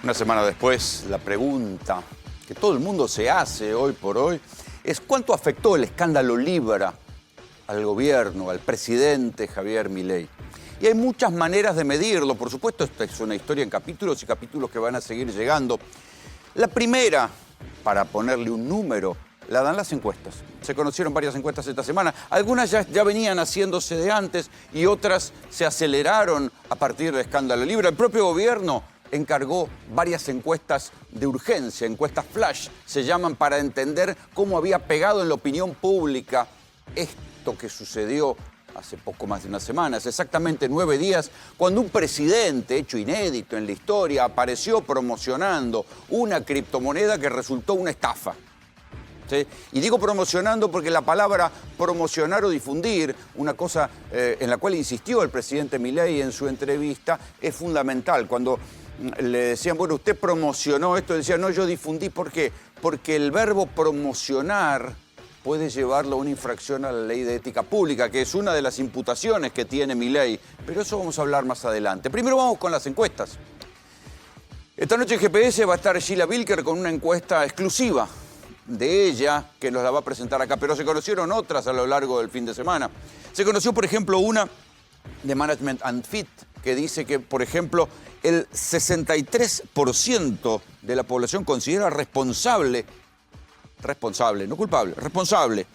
Una semana después, la pregunta que todo el mundo se hace hoy por hoy es ¿cuánto afectó el escándalo Libra al gobierno, al presidente Javier Milei? Y hay muchas maneras de medirlo. Por supuesto, esta es una historia en capítulos y capítulos que van a seguir llegando. La primera, para ponerle un número, la dan las encuestas. Se conocieron varias encuestas esta semana. Algunas ya venían haciéndose de antes y otras se aceleraron a partir del escándalo Libra. El propio gobierno encargó varias encuestas de urgencia, encuestas flash, se llaman, para entender cómo había pegado en la opinión pública esto que sucedió hace poco más de una semana, hace exactamente 9 días, cuando un presidente, hecho inédito en la historia, apareció promocionando una criptomoneda que resultó una estafa. ¿Sí? Y digo promocionando porque la palabra promocionar o difundir, una cosa en la cual insistió el presidente Milei en su entrevista, es fundamental. Cuando le decían, bueno, usted promocionó esto, decía, no, yo difundí. ¿Por qué? Porque el verbo promocionar puede llevarlo a una infracción a la ley de ética pública, que es una de las imputaciones que tiene Milei. Pero eso vamos a hablar más adelante. Primero vamos con las encuestas. Esta noche en GPS va a estar Sheila Bilker con una encuesta exclusiva de ella, que nos la va a presentar acá, pero se conocieron otras a lo largo del fin de semana. Se conoció, por ejemplo, una de Management and Fit, que dice que, por ejemplo, el 63% de la población considera responsable, no culpable, responsable,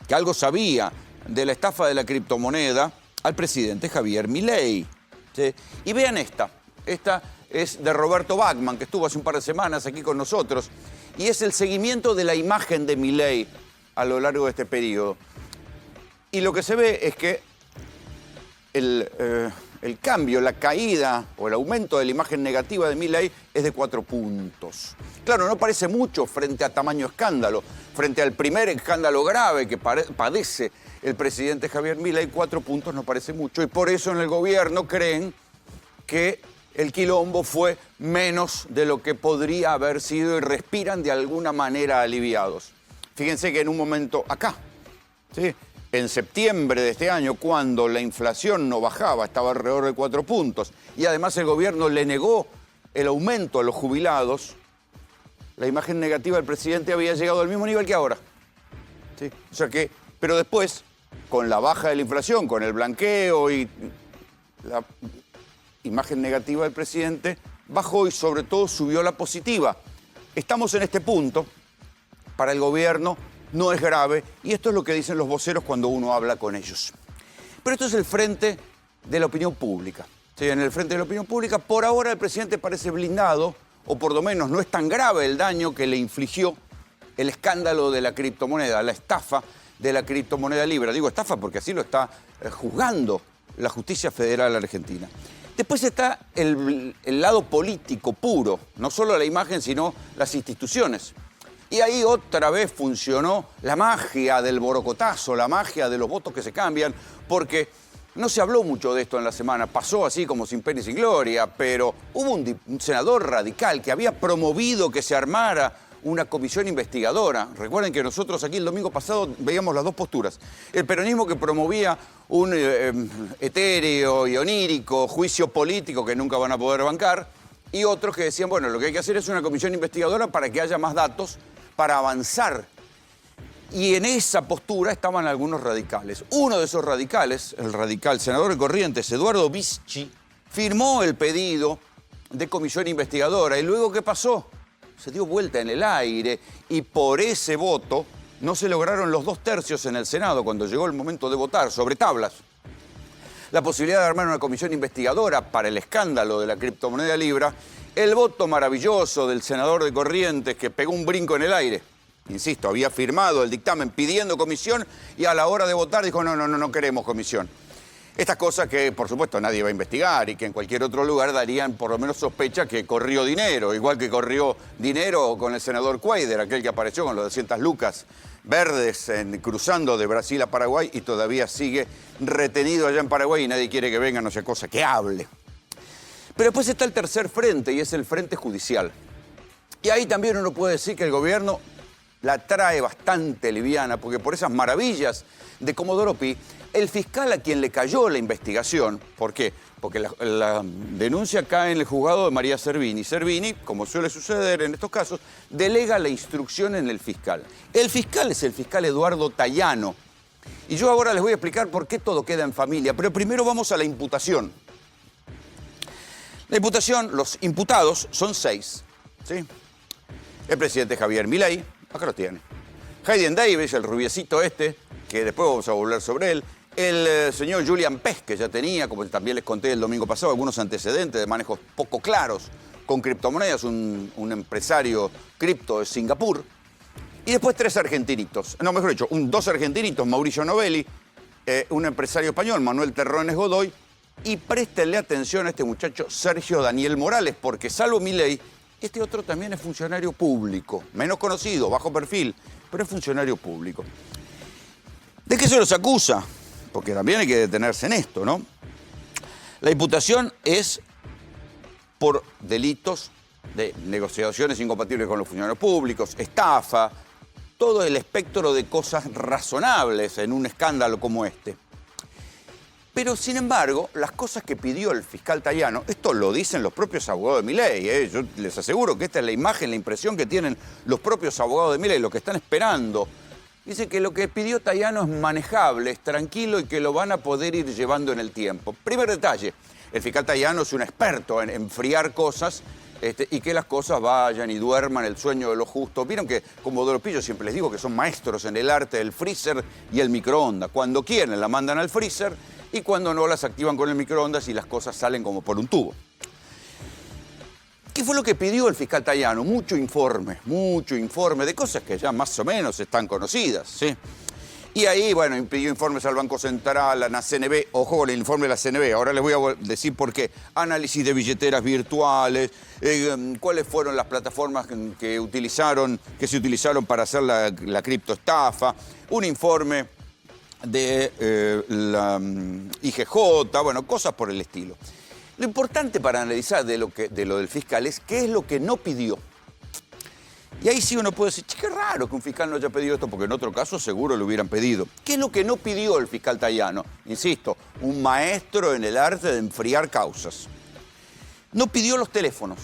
que algo sabía de la estafa de la criptomoneda al presidente Javier Milei. ¿Sí? Y vean esta es de Roberto Bachman, que estuvo hace un par de semanas aquí con nosotros, y es el seguimiento de la imagen de Milei a lo largo de este periodo. Y lo que se ve es que el cambio, la caída o el aumento de la imagen negativa de Milei es de 4 puntos. Claro, no parece mucho frente a tamaño escándalo, frente al primer escándalo grave que padece el presidente Javier Milei, 4 puntos no parece mucho, y por eso en el gobierno creen que el quilombo fue menos de lo que podría haber sido y respiran de alguna manera aliviados. Fíjense que en un momento acá, ¿sí?, en septiembre de este año, cuando la inflación no bajaba, estaba alrededor de 4 puntos, y además el gobierno le negó el aumento a los jubilados, la imagen negativa del presidente había llegado al mismo nivel que ahora. ¿Sí? O sea que, pero después, con la baja de la inflación, con el blanqueo y la imagen negativa del presidente, bajó y sobre todo subió la positiva. Estamos en este punto, para el gobierno no es grave, y esto es lo que dicen los voceros cuando uno habla con ellos. Pero esto es el frente de la opinión pública. ¿Sí? En el frente de la opinión pública, por ahora el presidente parece blindado, o por lo menos no es tan grave el daño que le infligió el escándalo de la criptomoneda, la estafa de la criptomoneda Libra. Digo estafa porque así lo está juzgando la justicia federal argentina. Después está el lado político puro, no solo la imagen, sino las instituciones. Y ahí otra vez funcionó la magia del borocotazo, la magia de los votos que se cambian, porque no se habló mucho de esto en la semana, pasó así como sin pena y sin gloria, pero hubo un senador radical que había promovido que se armara una comisión investigadora. Recuerden que nosotros aquí el domingo pasado veíamos las dos posturas. El peronismo que promovía un etéreo y onírico juicio político que nunca van a poder bancar, y otros que decían, bueno, lo que hay que hacer es una comisión investigadora para que haya más datos, para avanzar. Y en esa postura estaban algunos radicales. Uno de esos radicales, el radical senador de Corrientes, Eduardo Bischi, firmó el pedido de comisión investigadora. ¿Y luego qué pasó? Se dio vuelta en el aire y por ese voto no se lograron los 2/3 en el Senado cuando llegó el momento de votar sobre tablas la posibilidad de armar una comisión investigadora para el escándalo de la criptomoneda Libra. El voto maravilloso del senador de Corrientes que pegó un brinco en el aire. Insisto, había firmado el dictamen pidiendo comisión y a la hora de votar dijo no queremos comisión. Estas cosas que, por supuesto, nadie va a investigar y que en cualquier otro lugar darían por lo menos sospecha que corrió dinero, igual que corrió dinero con el senador Cuader, aquel que apareció con los 200 lucas verdes cruzando de Brasil a Paraguay y todavía sigue retenido allá en Paraguay y nadie quiere que venga, no sea cosa, que hable. Pero después está el tercer frente y es el frente judicial. Y ahí también uno puede decir que el gobierno la trae bastante liviana, porque por esas maravillas de Comodoro Pi, el fiscal a quien le cayó la investigación, ¿por qué? porque la denuncia cae en el juzgado de María Servini. Servini, como suele suceder en estos casos, delega la instrucción en el fiscal. El fiscal es el fiscal Eduardo Tayano. Y yo ahora les voy a explicar por qué todo queda en familia, pero primero vamos a la imputación. La imputación, los imputados son 6, ¿sí? El presidente Javier Milei, acá lo tiene. Hayden Davis, el rubiecito este, que después vamos a volver sobre él. El señor Julian Pez, que ya tenía, como también les conté el domingo pasado, algunos antecedentes de manejos poco claros con criptomonedas, un empresario cripto de Singapur. Y después 3 argentinitos, no, mejor dicho, 2 argentinitos, Mauricio Novelli, un empresario español, Manuel Terrones Godoy, y préstenle atención a este muchacho Sergio Daniel Morales, porque salvo Milei, este otro también es funcionario público, menos conocido, bajo perfil, pero es funcionario público. ¿De qué se los acusa? Porque también hay que detenerse en esto, ¿no? La imputación es por delitos de negociaciones incompatibles con los funcionarios públicos, estafa, todo el espectro de cosas razonables en un escándalo como este. Pero, sin embargo, las cosas que pidió el fiscal Tayano, esto lo dicen los propios abogados de Milei, ¿eh? Yo les aseguro que esta es la imagen, la impresión que tienen los propios abogados de Milei, lo que están esperando. Dice que lo que pidió Tayano es manejable, es tranquilo y que lo van a poder ir llevando en el tiempo. Primer detalle, el fiscal Tayano es un experto en enfriar cosas y que las cosas vayan y duerman el sueño de los justos. Vieron que, como Comodoro Pi, yo siempre les digo que son maestros en el arte del freezer y el microondas. Cuando quieren la mandan al freezer y cuando no las activan con el microondas y las cosas salen como por un tubo. ¿Qué fue lo que pidió el fiscal Tayano? Mucho informe de cosas que ya más o menos están conocidas, ¿sí? Y ahí, bueno, pidió informes al Banco Central, a la CNB, ojo con el informe de la CNB, ahora les voy a decir por qué. Análisis de billeteras virtuales, cuáles fueron las plataformas que se utilizaron para hacer la criptoestafa, un informe de la IGJ, bueno, cosas por el estilo. Lo importante para analizar de lo del fiscal es qué es lo que no pidió. Y ahí sí uno puede decir, qué raro que un fiscal no haya pedido esto, porque en otro caso seguro lo hubieran pedido. ¿Qué es lo que no pidió el fiscal Tayano? Insisto, un maestro en el arte de enfriar causas. No pidió los teléfonos.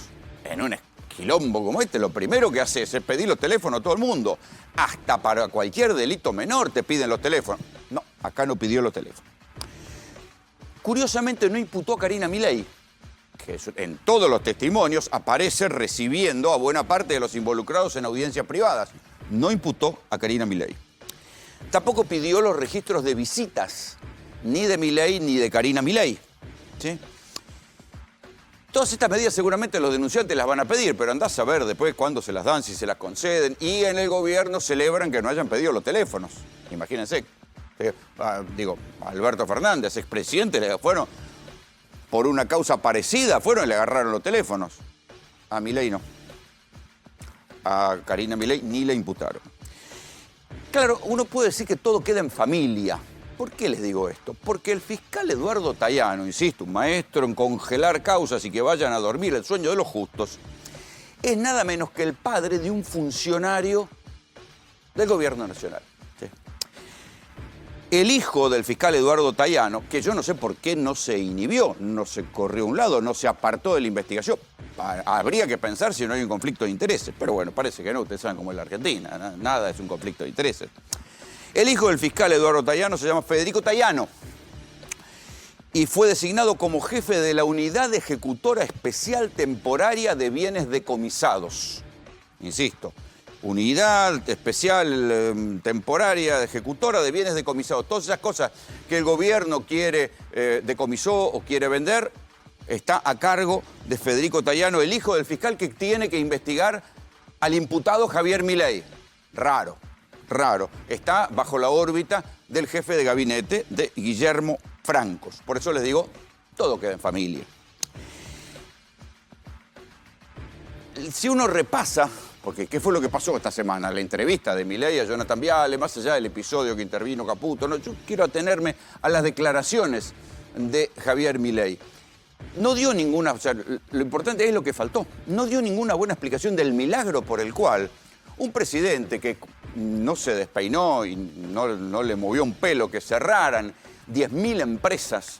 En un quilombo como este, lo primero que hace es pedir los teléfonos a todo el mundo. Hasta para cualquier delito menor te piden los teléfonos. No, acá no pidió los teléfonos. Curiosamente no imputó a Karina Milei, que en todos los testimonios aparece recibiendo a buena parte de los involucrados en audiencias privadas. No imputó a Karina Milei. Tampoco pidió los registros de visitas, ni de Milei ni de Karina Milei, ¿sí? Todas estas medidas seguramente los denunciantes las van a pedir, pero andás a ver después cuándo se las dan, si se las conceden. Y en el gobierno celebran que no hayan pedido los teléfonos. Imagínense. Alberto Fernández, expresidente, fueron por una causa parecida, fueron y le agarraron los teléfonos. A Milei no. A Karina Milei ni le imputaron. Claro, uno puede decir que todo queda en familia. ¿Por qué les digo esto? Porque el fiscal Eduardo Tayano, insisto, un maestro en congelar causas y que vayan a dormir el sueño de los justos, es nada menos que el padre de un funcionario del gobierno nacional. ¿Sí? El hijo del fiscal Eduardo Tayano, que yo no sé por qué no se inhibió, no se corrió a un lado, no se apartó de la investigación. Habría que pensar si no hay un conflicto de intereses, pero bueno, parece que no, ustedes saben cómo es la Argentina, nada es un conflicto de intereses. El hijo del fiscal Eduardo Tayano se llama Federico Tayano y fue designado como jefe de la Unidad Ejecutora Especial Temporaria de Bienes Decomisados. Insisto, Unidad Especial Temporaria Ejecutora de Bienes Decomisados. Todas esas cosas que el gobierno quiere decomisó o quiere vender, está a cargo de Federico Tayano, el hijo del fiscal que tiene que investigar al imputado Javier Milei. Raro. Está bajo la órbita del jefe de gabinete de Guillermo Francos. Por eso les digo, todo queda en familia. Si uno repasa, porque ¿qué fue lo que pasó esta semana? La entrevista de Milei a Jonathan Viale, más allá del episodio que intervino Caputo, no, yo quiero atenerme a las declaraciones de Javier Milei. No dio ninguna, o sea, lo importante es lo que faltó, no dio ninguna buena explicación del milagro por el cual un presidente que no se despeinó y no le movió un pelo que cerraran 10.000 empresas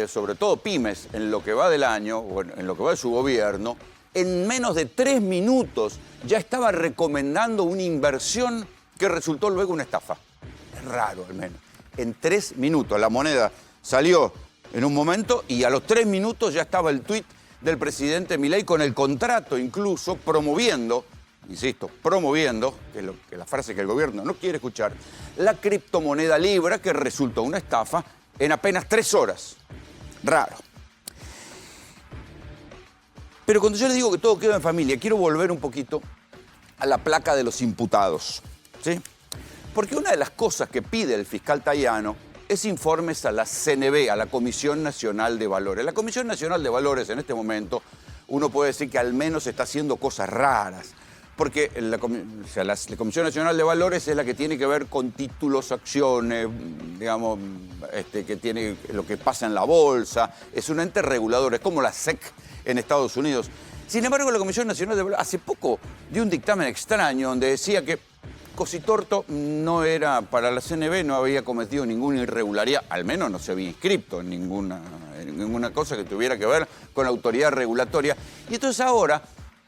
sobre todo pymes, en lo que va del año, o en lo que va de su gobierno, en menos de 3 minutos ya estaba recomendando una inversión que resultó luego una estafa. Es raro, al menos. En 3 minutos. La moneda salió en un momento y a los 3 minutos ya estaba el tuit del presidente Milei con el contrato incluso promoviendo, insisto, promoviendo, que es la frase que el gobierno no quiere escuchar, la criptomoneda Libra, que resultó una estafa en apenas 3 horas. Raro. Pero cuando yo les digo que todo queda en familia, quiero volver un poquito a la placa de los imputados, ¿sí? Porque una de las cosas que pide el fiscal Tayano es informes a la CNV, a la Comisión Nacional de Valores. La Comisión Nacional de Valores en este momento, uno puede decir que al menos está haciendo cosas raras, porque la Comisión Nacional de Valores es la que tiene que ver con títulos, acciones, digamos, que tiene lo que pasa en la bolsa, es un ente regulador, es como la SEC en Estados Unidos. Sin embargo, la Comisión Nacional de Valores hace poco dio un dictamen extraño donde decía que Cositorto no era, para la CNV no había cometido ninguna irregularidad, al menos no se había inscrito en ninguna cosa que tuviera que ver con la autoridad regulatoria. Y entonces ahora,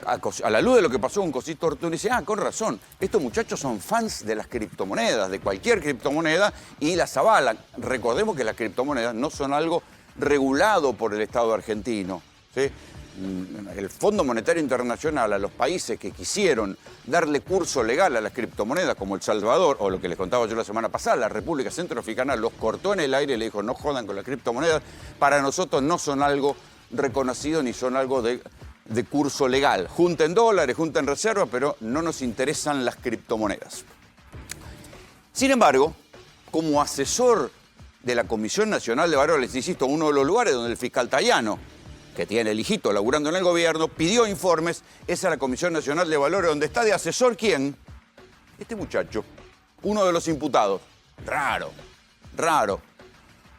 a la luz de lo que pasó con Cositorto, uno dice, con razón, estos muchachos son fans de las criptomonedas, de cualquier criptomoneda, y las avalan. Recordemos que las criptomonedas no son algo regulado por el Estado argentino, ¿sí? El Fondo Monetario Internacional, a los países que quisieron darle curso legal a las criptomonedas, como El Salvador, o lo que les contaba yo la semana pasada, la República Centroafricana, los cortó en el aire y le dijo, no jodan con las criptomonedas, para nosotros no son algo reconocido ni son algo de curso legal. Junten dólares, junten reservas, pero no nos interesan las criptomonedas. Sin embargo, como asesor de la Comisión Nacional de Valores, insisto, uno de los lugares donde el fiscal Tayano, que tiene el hijito laburando en el gobierno, pidió informes, es a la Comisión Nacional de Valores, donde está de asesor, ¿quién? Este muchacho, uno de los imputados. Raro, raro.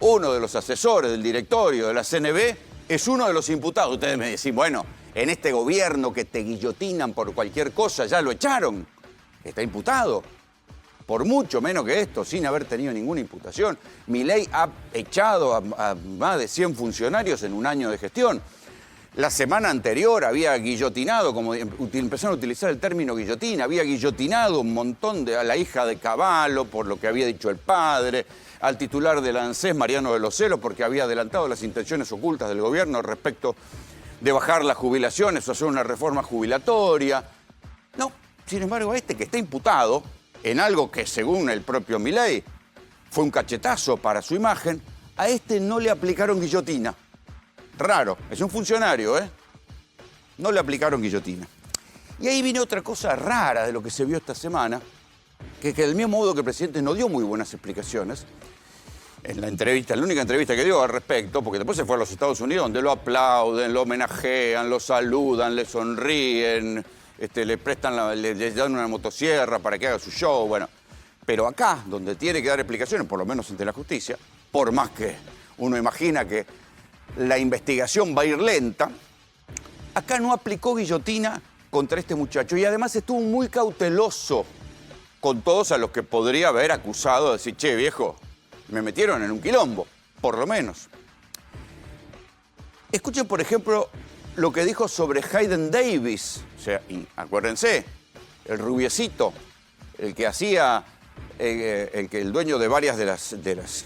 Uno de los asesores del directorio de la CNV es uno de los imputados. Ustedes me decís, bueno, en este gobierno que te guillotinan por cualquier cosa, ya lo echaron. Está imputado. Por mucho menos que esto, sin haber tenido ninguna imputación. Milei ha echado a más de 100 funcionarios en un año de gestión. La semana anterior había guillotinado, como empezaron a utilizar el término guillotina, había guillotinado un montón a la hija de Cavallo por lo que había dicho el padre, al titular del ANSES, Mariano de los Celos, porque había adelantado las intenciones ocultas del gobierno respecto de bajar las jubilaciones o hacer una reforma jubilatoria. No, sin embargo, este que está imputado en algo que, según el propio Milei, fue un cachetazo para su imagen, a este no le aplicaron guillotina. Raro, es un funcionario, ¿eh? No le aplicaron guillotina. Y ahí viene otra cosa rara de lo que se vio esta semana, que del mismo modo que el presidente no dio muy buenas explicaciones, en la entrevista, en la única entrevista que dio al respecto, porque después se fue a los Estados Unidos, donde lo aplauden, lo homenajean, lo saludan, le sonríen, le prestan, le dan una motosierra para que haga su show, bueno. Pero acá, donde tiene que dar explicaciones, por lo menos ante la justicia, por más que uno imagina que la investigación va a ir lenta, acá no aplicó guillotina contra este muchacho y además estuvo muy cauteloso con todos a los que podría haber acusado de decir, che, viejo, me metieron en un quilombo, por lo menos. Escuchen, por ejemplo, lo que dijo sobre Hayden Davis. O sea, y acuérdense, el rubiecito, el que hacía, el dueño de varias de las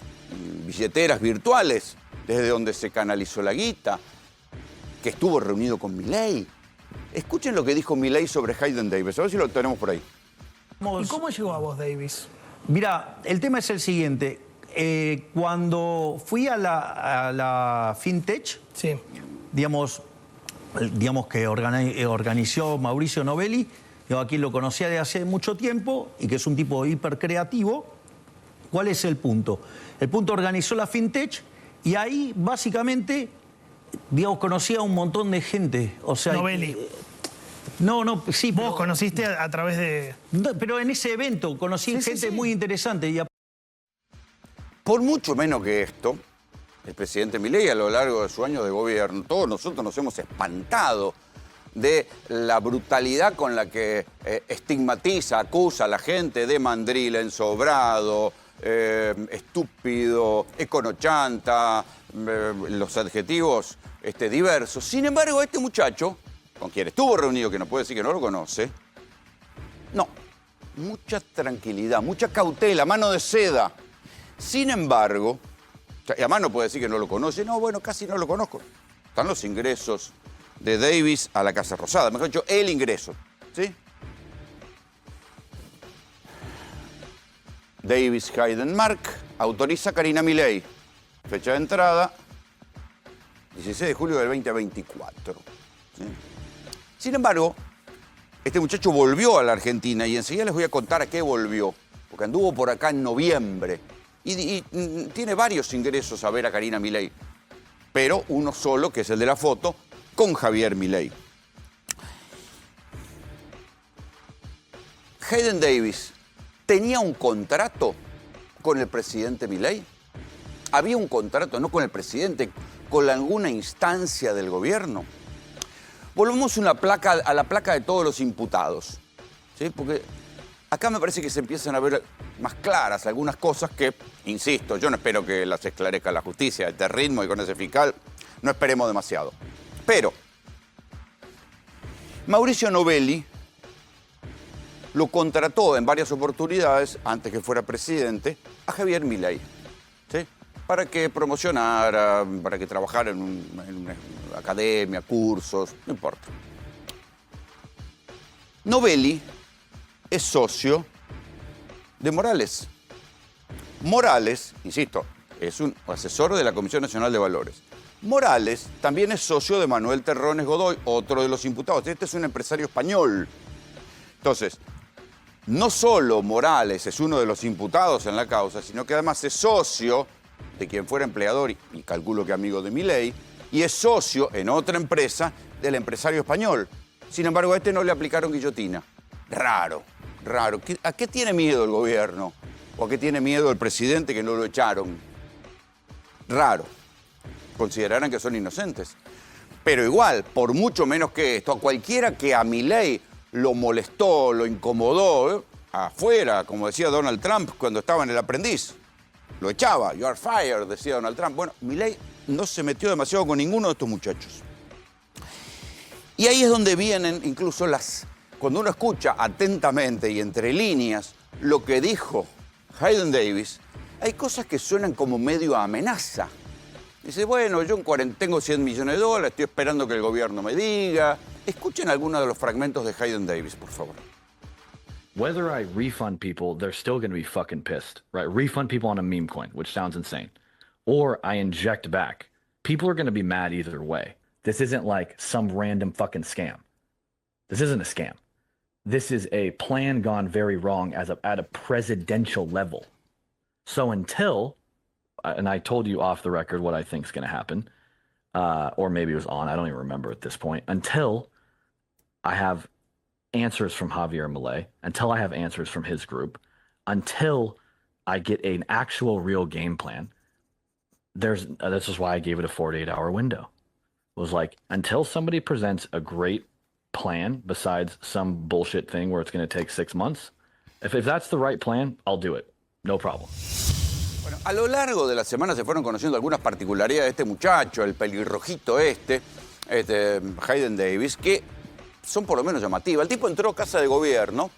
billeteras virtuales, desde donde se canalizó la guita, que estuvo reunido con Milei. Escuchen lo que dijo Milei sobre Hayden Davis, a ver si lo tenemos por ahí. ¿Y cómo llegó a vos, Davis? Mira, el tema es el siguiente. Cuando fui a la FinTech, sí, digamos que organizó Mauricio Novelli, yo aquí lo conocía de hace mucho tiempo y que es un tipo hipercreativo. ¿Cuál es el punto? El punto organizó la FinTech y ahí básicamente, digamos, conocía a un montón de gente. O sea, Novelli. No, sí. Vos conociste a través de... No, pero en ese evento conocí gente muy interesante. Y por mucho menos que esto, el presidente Milei a lo largo de su año de gobierno, todos nosotros nos hemos espantado de la brutalidad con la que estigmatiza, acusa a la gente de mandril, ensobrado, estúpido, econochanta, los adjetivos diversos. Sin embargo, este muchacho, con quien estuvo reunido, que no puede decir que no lo conoce, no, mucha tranquilidad, mucha cautela, mano de seda. Sin embargo, y además no puede decir que no lo conoce, no, bueno, casi no lo conozco. Están los ingresos de Davis a la Casa Rosada, mejor dicho, el ingreso, ¿sí? Davis Heidenmark autoriza a Karina Milei. Fecha de entrada, 16 de julio del 2024. ¿Sí? Sin embargo, este muchacho volvió a la Argentina y enseguida les voy a contar a qué volvió. Porque anduvo por acá en noviembre y tiene varios ingresos a ver a Karina Milei. Pero uno solo, que es el de la foto, con Javier Milei. Hayden Davis tenía un contrato con el presidente Milei. Había un contrato, no con el presidente, con alguna instancia del gobierno. Volvemos a la placa de todos los imputados, ¿sí? Porque acá me parece que se empiezan a ver más claras algunas cosas que, insisto, yo no espero que las esclarezca la justicia. A este ritmo y con ese fiscal no esperemos demasiado. Pero Mauricio Novelli lo contrató en varias oportunidades, antes que fuera presidente, a Javier Milei, ¿sí? Para que promocionara, para que trabajara en una academia, cursos, no importa. Novelli es socio de Morales. Morales, insisto, es un asesor de la Comisión Nacional de Valores. Morales también es socio de Manuel Terrones Godoy, otro de los imputados. Este es un empresario español. Entonces, no solo Morales es uno de los imputados en la causa, sino que además es socio de quien fuera empleador y calculo que amigo de Milei, y es socio en otra empresa del empresario español. Sin embargo, a este no le aplicaron guillotina. Raro, raro. ¿A qué tiene miedo el gobierno? ¿O a qué tiene miedo el presidente que no lo echaron? Raro. Considerarán que son inocentes. Pero igual, por mucho menos que esto, a cualquiera que a Milei lo molestó, lo incomodó, afuera, como decía Donald Trump cuando estaba en El Aprendiz, lo echaba. You are fired, decía Donald Trump. Bueno, Milei no se metió demasiado con ninguno de estos muchachos. Y ahí es donde vienen incluso cuando uno escucha atentamente y entre líneas lo que dijo Hayden Davis, hay cosas que suenan como medio a amenaza. Dice, bueno, yo tengo 100 millones de dólares, estoy esperando que el gobierno me diga. Escuchen algunos de los fragmentos de Hayden Davis, por favor. Whether I refund people, they're still going to be fucking pissed, right? Refund people on a meme coin, which sounds insane. Or I inject back. People are going to be mad either way. This isn't like some random fucking scam. This isn't a scam. This is a plan gone very wrong at a presidential level. So until, and I told you off the record what I think is going to happen, or maybe it was on, I don't even remember at this point, until I have answers from Javier Milei, until I have answers from his group, until I get an actual real game plan, this is why I gave it a 48-hour window. It was like, until somebody presents a great plan besides some bullshit thing where it's going to take 6 months, if that's the right plan, I'll do it. No problem. Bueno, a lo largo de la semana se fueron conociendo algunas particularidades de este muchacho, el pelirrojito Hayden Davis, que son por lo menos llamativas. El tipo entró a casa de gobierno,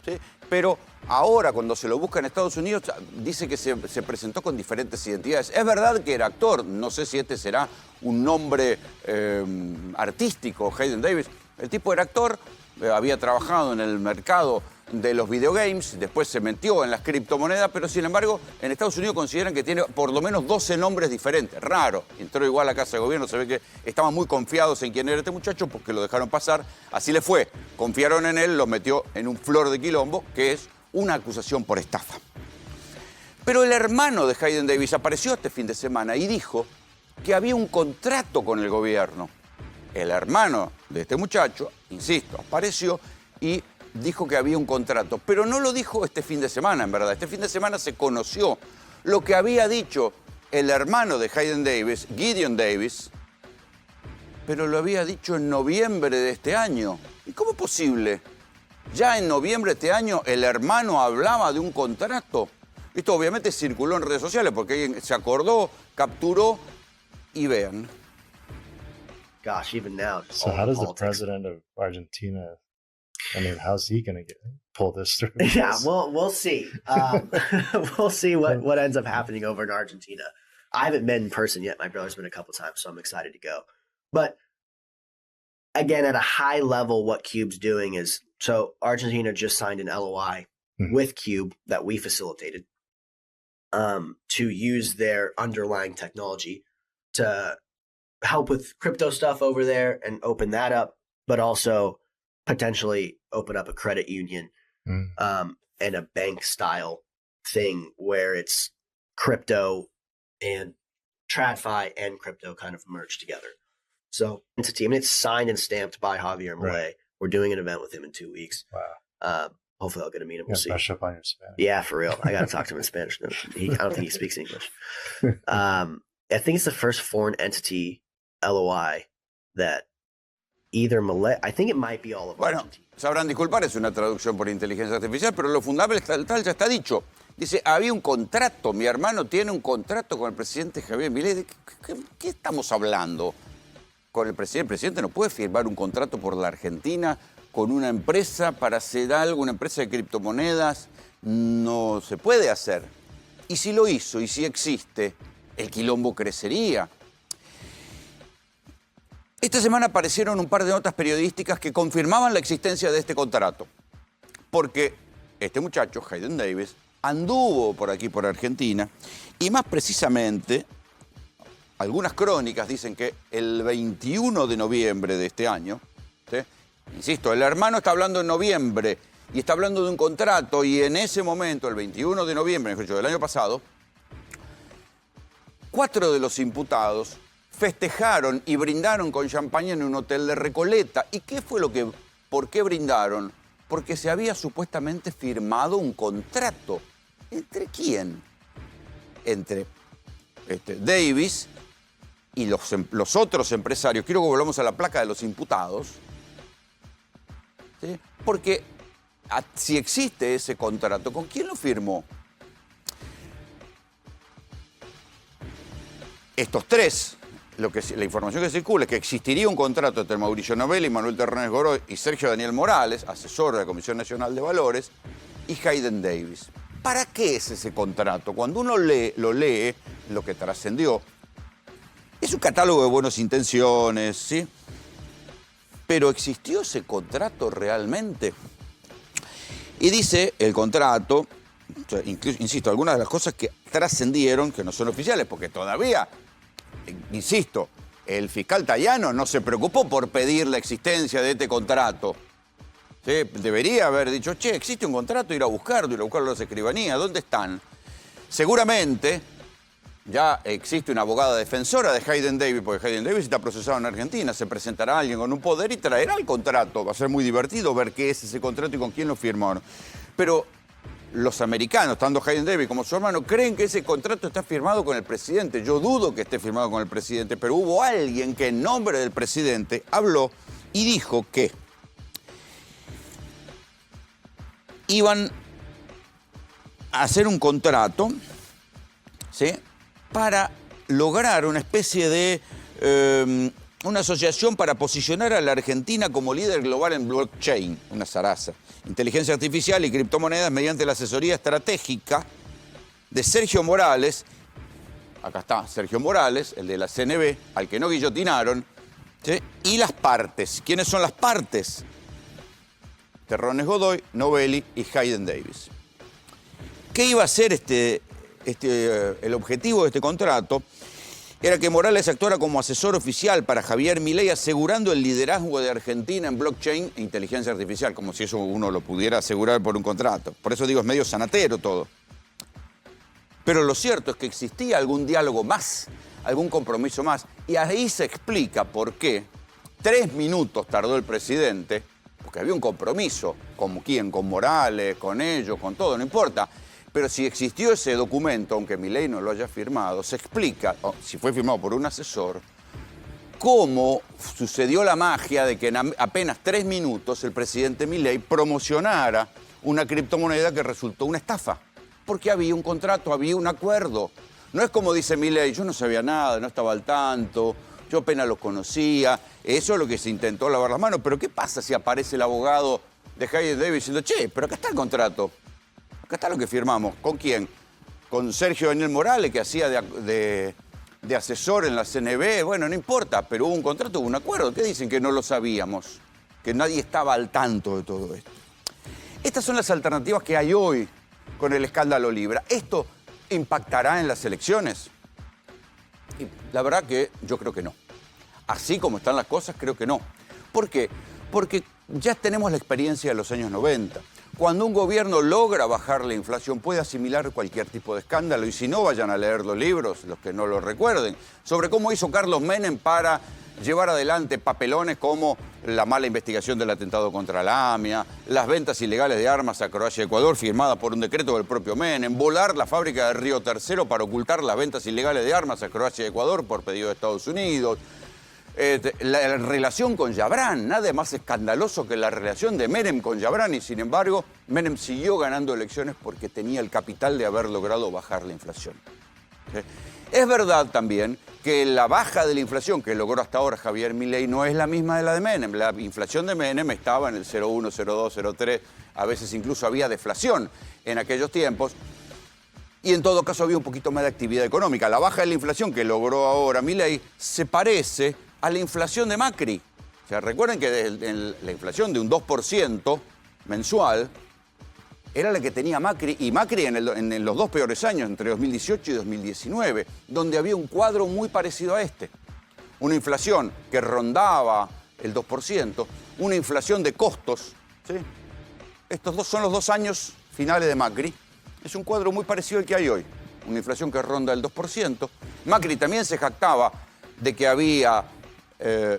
¿sí? Pero ahora cuando se lo busca en Estados Unidos dice que se presentó con diferentes identidades. Es verdad que era actor, no sé si este será un nombre artístico, Hayden Davis. El tipo era actor, había trabajado en el mercado de los videogames, después se metió en las criptomonedas, pero sin embargo en Estados Unidos consideran que tiene por lo menos 12 nombres diferentes. Raro. Entró igual a casa de gobierno, se ve que estaban muy confiados en quién era este muchacho porque lo dejaron pasar. Así le fue. Confiaron en él, lo metió en un flor de quilombo, que es una acusación por estafa. Pero el hermano de Hayden Davis apareció este fin de semana y dijo que había un contrato con el gobierno. El hermano de este muchacho, insisto, apareció y dijo que había un contrato, pero no lo dijo este fin de semana, en verdad. Este fin de semana se conoció lo que había dicho el hermano de Hayden Davis, Gideon Davis, pero lo había dicho en noviembre de este año. ¿Y cómo es posible? Ya en noviembre de este año el hermano hablaba de un contrato. Esto obviamente circuló en redes sociales porque alguien se acordó, capturó y vean. Gosh, even now. So how does the president of Argentina, I mean, how's he going to pull this through? Yeah, we'll see. We'll see what ends up happening over in Argentina. I haven't been in person yet. My brother's been a couple times, so I'm excited to go. But again, at a high level, what Cube's doing is, so Argentina just signed an LOI with Cube that we facilitated to use their underlying technology to help with crypto stuff over there and open that up, but also potentially open up a credit union and a bank style thing where it's crypto and TradFi and crypto kind of merged together. So it's a team, and it's signed and stamped by Javier Milei. Right. We're doing an event with him in 2 weeks. Wow. Hopefully I'll get to meet him. You We'll gotta see. brush up on your Spanish. Yeah, for real. I got to talk to him in Spanish. I don't think he speaks English. I think it's the first foreign entity LOI that either Milei, I think it might be all of Bueno, Argentina. sabrán disculpar, es una traducción por inteligencia artificial, pero lo fundamental ya está dicho. Dice, había un contrato, mi hermano tiene un contrato con el presidente Javier Milei. ¿De qué estamos hablando con el presidente? El presidente no puede firmar un contrato por la Argentina con una empresa para hacer algo, una empresa de criptomonedas. No se puede hacer. Y si lo hizo, y si existe, el quilombo crecería. Esta semana aparecieron un par de notas periodísticas que confirmaban la existencia de este contrato. Porque este muchacho, Hayden Davis, anduvo por aquí, por Argentina, y más precisamente, algunas crónicas dicen que el 21 de noviembre de este año, ¿sí? Insisto, el hermano está hablando en noviembre y está hablando de un contrato, y en ese momento, el 21 de noviembre, mejor dicho, del año pasado, 4 de los imputados festejaron y brindaron con champaña en un hotel de Recoleta. ¿Y qué fue por qué brindaron? Porque se había supuestamente firmado un contrato. ¿Entre quién? Entre Davis y los otros empresarios. Quiero que volvamos a la placa de los imputados. ¿Sí? Porque si existe ese contrato, ¿con quién lo firmó? Estos tres, la información que circula es que existiría un contrato entre Mauricio Novelli, Manuel Terrones Godoy y Sergio Daniel Morales, asesor de la Comisión Nacional de Valores, y Hayden Davis. ¿Para qué es ese contrato? Cuando uno lo lee, lo que trascendió, es un catálogo de buenas intenciones, ¿sí? Pero ¿existió ese contrato realmente? Y dice el contrato, incluso, insisto, algunas de las cosas que trascendieron, que no son oficiales, porque todavía, insisto, el fiscal Tayano no se preocupó por pedir la existencia de este contrato. ¿Sí? Debería haber dicho, che, existe un contrato, ir a buscarlo a las escribanías, ¿dónde están? Seguramente ya existe una abogada defensora de Hayden Davis, porque Hayden Davis está procesado en Argentina, se presentará alguien con un poder y traerá el contrato. Va a ser muy divertido ver qué es ese contrato y con quién lo firmaron. Pero los americanos, tanto Hayden Davis como su hermano, creen que ese contrato está firmado con el presidente. Yo dudo que esté firmado con el presidente, pero hubo alguien que en nombre del presidente habló y dijo que iban a hacer un contrato, ¿sí?, para lograr una especie de una asociación para posicionar a la Argentina como líder global en blockchain, una zaraza, inteligencia artificial y criptomonedas mediante la asesoría estratégica de Sergio Morales. Acá está Sergio Morales, el de la CNB, al que no guillotinaron, ¿sí?, y las partes. ¿Quiénes son las partes? Terrones Godoy, Novelli y Hayden Davis. ¿Qué iba a ser el objetivo de este contrato? Era que Morales actuara como asesor oficial para Javier Milei, asegurando el liderazgo de Argentina en blockchain e inteligencia artificial, como si eso uno lo pudiera asegurar por un contrato. Por eso digo, es medio sanatero todo. Pero lo cierto es que existía algún diálogo más, algún compromiso más, y ahí se explica por qué 3 minutos tardó el presidente, porque había un compromiso. ¿Con quién? Con Morales, con ellos, con todo, no importa. Pero si existió ese documento, aunque Milei no lo haya firmado, se explica, si fue firmado por un asesor, cómo sucedió la magia de que en apenas 3 minutos el presidente Milei promocionara una criptomoneda que resultó una estafa. Porque había un contrato, había un acuerdo. No es como dice Milei, yo no sabía nada, no estaba al tanto, yo apenas lo conocía. Eso es lo que se intentó lavar las manos. Pero ¿qué pasa si aparece el abogado de Hayes Davis diciendo, che, pero acá está el contrato, acá está lo que firmamos? ¿Con quién? Con Sergio Daniel Morales, que hacía de asesor en la CNB. Bueno, no importa, pero hubo un contrato, hubo un acuerdo. ¿Qué dicen? Que no lo sabíamos, que nadie estaba al tanto de todo esto. Estas son las alternativas que hay hoy con el escándalo Libra. ¿Esto impactará en las elecciones? Y la verdad que yo creo que no. Así como están las cosas, creo que no. ¿Por qué? Porque ya tenemos la experiencia de los años 90. Cuando un gobierno logra bajar la inflación, puede asimilar cualquier tipo de escándalo. Y si no, vayan a leer los libros, los que no lo recuerden, sobre cómo hizo Carlos Menem para llevar adelante papelones como la mala investigación del atentado contra la AMIA, las ventas ilegales de armas a Croacia y Ecuador firmadas por un decreto del propio Menem, volar la fábrica de Río Tercero para ocultar las ventas ilegales de armas a Croacia y Ecuador por pedido de Estados Unidos. La relación con Yabran, nada más escandaloso que la relación de Menem con Yabran, y sin embargo Menem siguió ganando elecciones porque tenía el capital de haber logrado bajar la inflación. ¿Sí? Es verdad también que la baja de la inflación que logró hasta ahora Javier Milei no es la misma de la de Menem. La inflación de Menem estaba en el 0,1, 0,2, 0,3, a veces incluso había deflación en aquellos tiempos. Y en todo caso había un poquito más de actividad económica. La baja de la inflación que logró ahora Milei se parece a la inflación de Macri. O sea, recuerden que la inflación de un 2% mensual era la que tenía Macri, y Macri en los dos peores años, entre 2018 y 2019, donde había un cuadro muy parecido a este. Una inflación que rondaba el 2%, una inflación de costos. ¿Sí? Estos son los 2 años finales de Macri. Es un cuadro muy parecido al que hay hoy. Una inflación que ronda el 2%. Macri también se jactaba de que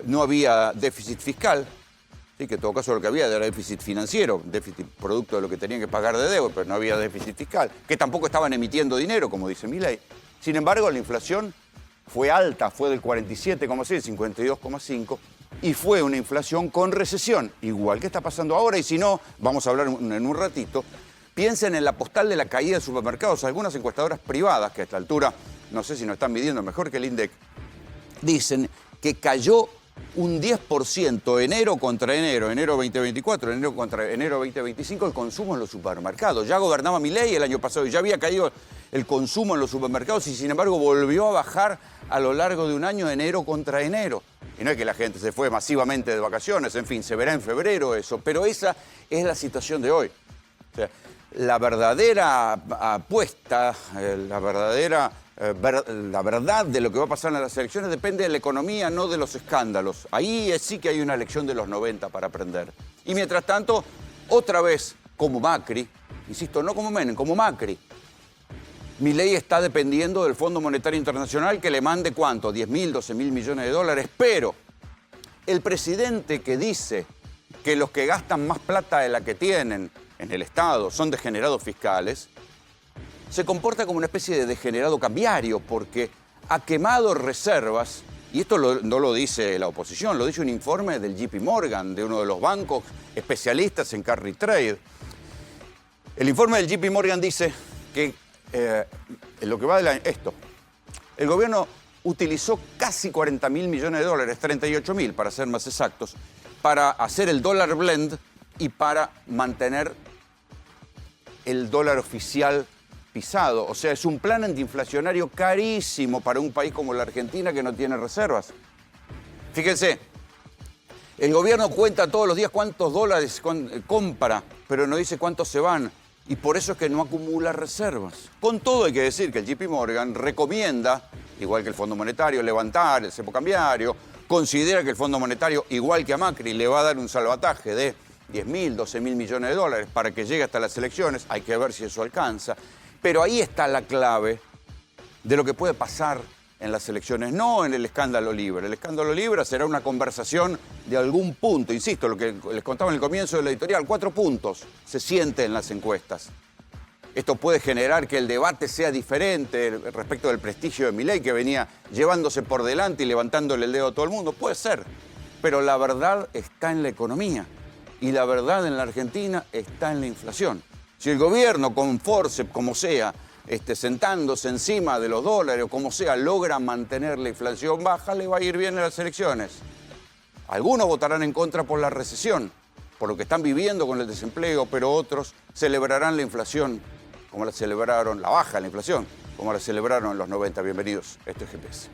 no había déficit fiscal. Sí, que en todo caso lo que había era déficit financiero, déficit producto de lo que tenían que pagar de deuda, pero no había déficit fiscal, que tampoco estaban emitiendo dinero, como dice Milei. Sin embargo, la inflación fue alta, fue del 47,6, 52,5, y fue una inflación con recesión, igual que está pasando ahora. Y si no, vamos a hablar en un ratito, piensen en la postal de la caída de supermercados. Algunas encuestadoras privadas, que a esta altura, no sé si nos están midiendo mejor que el INDEC, dicen que cayó un 10% enero contra enero 2024, enero contra enero 2025, el consumo en los supermercados. Ya gobernaba Milei el año pasado y ya había caído el consumo en los supermercados, y sin embargo volvió a bajar a lo largo de un año, enero contra enero. Y no es que la gente se fue masivamente de vacaciones, en fin, se verá en febrero eso, pero esa es la situación de hoy. O sea, la verdadera apuesta, la verdad de lo que va a pasar en las elecciones depende de la economía, no de los escándalos. Ahí sí que hay una lección de los 90 para aprender. Y mientras tanto, otra vez, como Macri, insisto, no como Menem, como Macri, Milei está dependiendo del Fondo Monetario Internacional que le mande ¿cuánto? 10.000, 12.000 millones de dólares. Pero el presidente que dice que los que gastan más plata de la que tienen en el Estado son degenerados fiscales, se comporta como una especie de degenerado cambiario, porque ha quemado reservas, y esto no lo dice la oposición, lo dice un informe del JP Morgan, de uno de los bancos especialistas en carry trade. El informe del JP Morgan dice que en lo que va de el gobierno utilizó casi 40.000 millones de dólares, 38.000 para ser más exactos, para hacer el dólar blend y para mantener el dólar oficial pisado. O sea, es un plan antiinflacionario carísimo para un país como la Argentina, que no tiene reservas. Fíjense, el gobierno cuenta todos los días cuántos dólares compra, pero no dice cuántos se van, y por eso es que no acumula reservas. Con todo, hay que decir que el JP Morgan recomienda, igual que el Fondo Monetario, levantar el cepo cambiario, considera que el Fondo Monetario, igual que a Macri, le va a dar un salvataje de 10.000, 12.000 millones de dólares para que llegue hasta las elecciones. Hay que ver si eso alcanza. Pero ahí está la clave de lo que puede pasar en las elecciones, no en el escándalo Libra. El escándalo Libra será una conversación de algún punto. Insisto, lo que les contaba en el comienzo de la editorial, 4 puntos se siente en las encuestas. Esto puede generar que el debate sea diferente respecto del prestigio de Milei, que venía llevándose por delante y levantándole el dedo a todo el mundo. Puede ser, pero la verdad está en la economía. Y la verdad en la Argentina está en la inflación. Si el gobierno, con forceps, como sea, sentándose encima de los dólares o como sea, logra mantener la inflación baja, le va a ir bien en las elecciones. Algunos votarán en contra por la recesión, por lo que están viviendo con el desempleo, pero otros celebrarán la inflación, como la celebraron, la baja de la inflación, como la celebraron en los 90. Bienvenidos, esto es GPS.